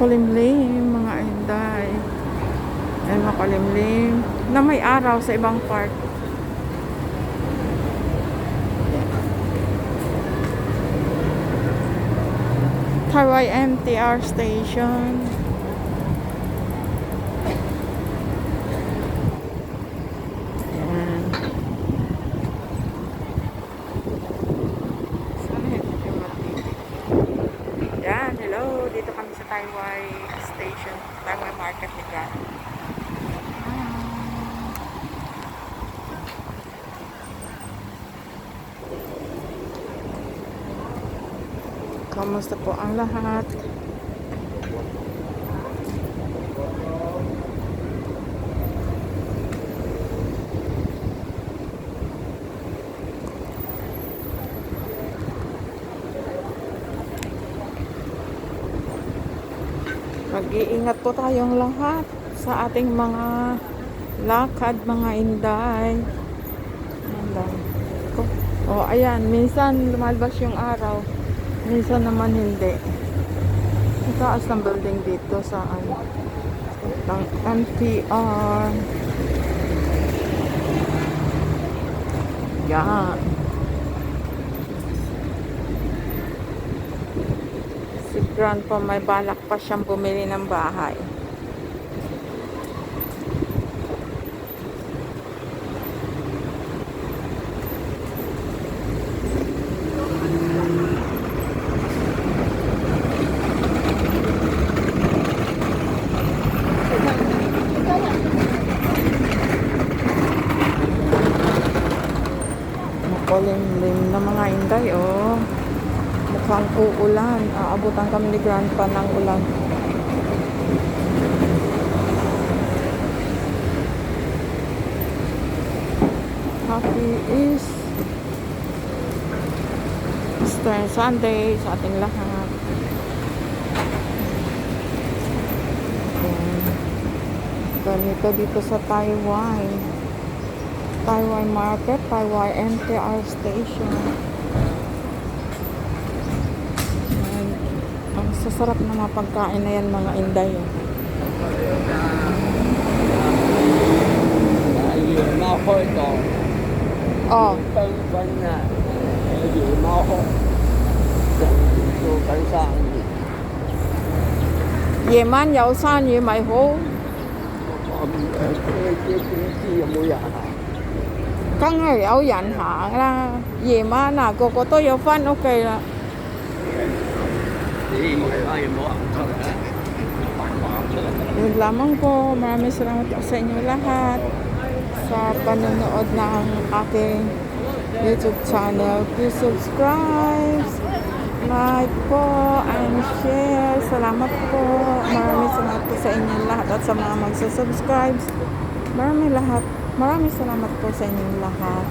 makulimlim mga inday. Ay makulimlim na may araw sa ibang part. Taiwan MTR station. Ayan. Yan, hello. Dito kami sa Taiwan station. Taiwan Market ni God. Kamusta po ang lahat? Mag-iingat po tayong lahat sa ating mga lakad, mga inday. Oh, ayan, minsan lumalabas yung araw. Minsan naman hindi. Ang taas ng building dito sa ng MTR. Yan. Si Grandpa may balak pa siyang bumili ng bahay. Makulimlim na mga inday, oh. Mukhang uulan. Aabutan kami ni Grandpa ng ulan. Happy Easter Sunday sa ating lahat. Ganito dito sa Taiwan. Taiwan Market, Taiwan MTR Station. And, ang sasarap na mga pagkain na yan mga inday. Oh. Yeman有生意咪好。梗係有人行啦，夜晚啊個個都有返屋企啦。Yun lamang po, maraming salamat po sa inyo lahat sa panonood ng aking YouTube channel. Please subscribe, like po, and share. Salamat po. Maraming salamat po sa inyo lahat at sa mga magsusubscribe. Maraming salamat po sa inyong lahat.